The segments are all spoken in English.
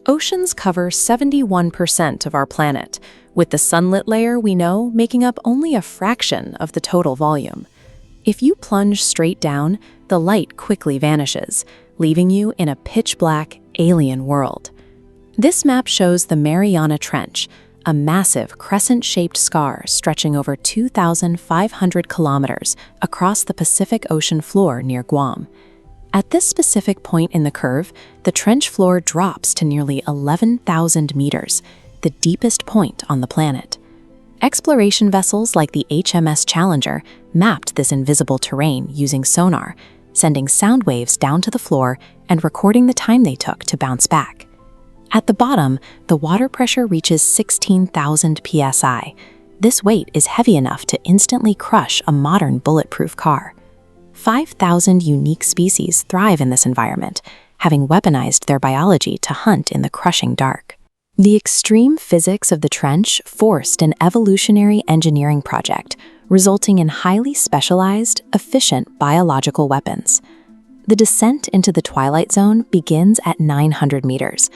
Oceans cover 71% of our planet, with the sunlit layer we know making up only a fraction of the total volume. If you plunge straight down, the light quickly vanishes, leaving you in a pitch-black, alien world. This map shows the Mariana Trench, a massive crescent-shaped scar stretching over 2,500 kilometers across the Pacific Ocean floor near Guam. At this specific point in the curve, the trench floor drops to nearly 11,000 meters, the deepest point on the planet. Exploration vessels like the 𝗔𝗵𝘃 Challenger mapped this invisible terrain using sonar, sending sound waves down to the floor and recording the time they took to bounce back. At the bottom, the water pressure reaches 16,000 psi. This weight is heavy enough to instantly crush a modern bulletproof car. 5,000 unique species thrive in this environment, having weaponized their biology to hunt in the crushing dark. The extreme physics of the trench forced an evolutionary engineering project, resulting in highly specialized, efficient biological weapons. The descent into the twilight zone begins at 900 meters.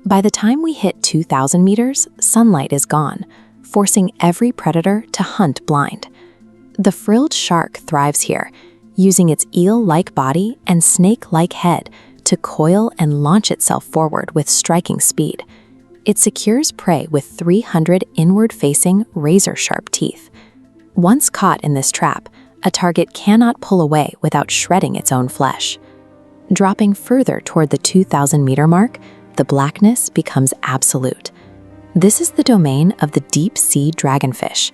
By the time we hit 2,000 meters, sunlight is gone, forcing every predator to hunt blind. The frilled shark thrives here, using its eel-like body and snake-like head to coil and launch itself forward with striking speed. It secures prey with 300 inward-facing, razor-sharp teeth. Once caught in this trap, a target cannot pull away without shredding its own flesh. Dropping further toward the 2,000-meter mark, the blackness becomes absolute. This is the domain of the deep-sea dragonfish.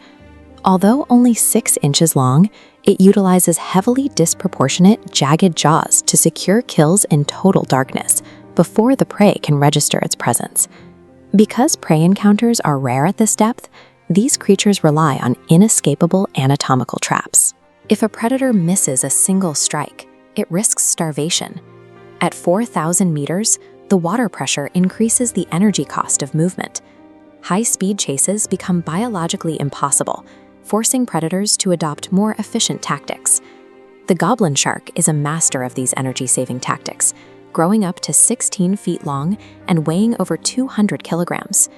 Although only 6 inches long, it utilizes heavily disproportionate, jagged jaws to secure kills in total darkness before the prey can register its presence. Because prey encounters are rare at this depth, these creatures rely on inescapable anatomical traps. If a predator misses a single strike, it risks starvation. At 4,000 meters, the water pressure increases the energy cost of movement. High-speed chases become biologically impossible, forcing predators to adopt more efficient tactics. The goblin shark is a master of these energy-saving tactics, growing up to 16 feet long and weighing over 200 kilograms.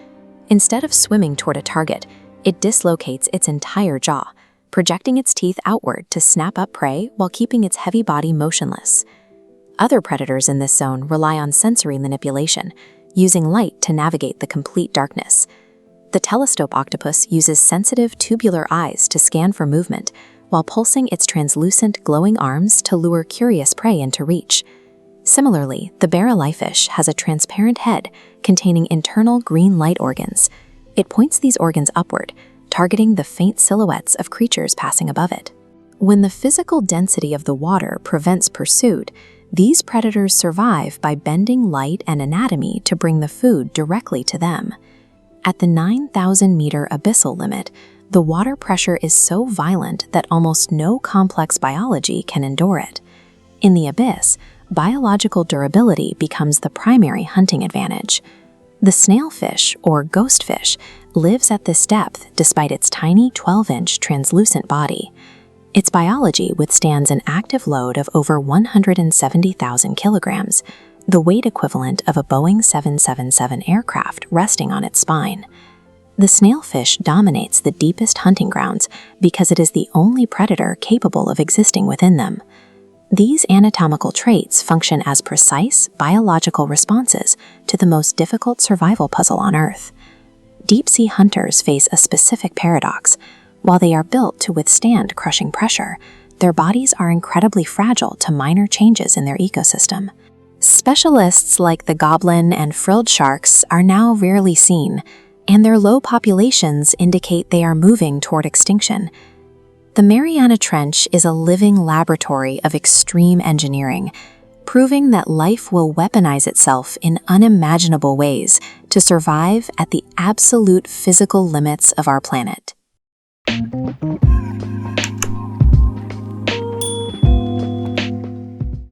Instead of swimming toward a target, it dislocates its entire jaw, projecting its teeth outward to snap up prey while keeping its heavy body motionless. Other predators in this zone rely on sensory manipulation, using light to navigate the complete darkness. The telescope octopus uses sensitive tubular eyes to scan for movement, while pulsing its translucent glowing arms to lure curious prey into reach. Similarly, the 𝗔𝗵𝘃 has a transparent head containing internal green light organs. It points these organs upward, targeting the faint silhouettes of creatures passing above it. When the physical density of the water prevents pursuit, these predators survive by bending light and anatomy to bring the food directly to them. At the 9,000-meter abyssal limit, the water pressure is so violent that almost no complex biology can endure it. In the abyss, biological durability becomes the primary hunting advantage. The snailfish, or ghostfish, lives at this depth despite its tiny 12-inch translucent body. Its biology withstands an active load of over 170,000 kilograms, the weight equivalent of a Boeing 777 aircraft resting on its spine. The snailfish dominates the deepest hunting grounds because it is the only predator capable of existing within them. These anatomical traits function as precise biological responses to the most difficult survival puzzle on Earth. Deep-sea hunters face a specific paradox. While they are built to withstand crushing pressure, their bodies are incredibly fragile to minor changes in their ecosystem. Specialists like the goblin and frilled sharks are now rarely seen, and their low populations indicate they are moving toward extinction. The Mariana Trench is a living laboratory of extreme engineering, proving that life will weaponize itself in unimaginable ways to survive at the absolute physical limits of our planet.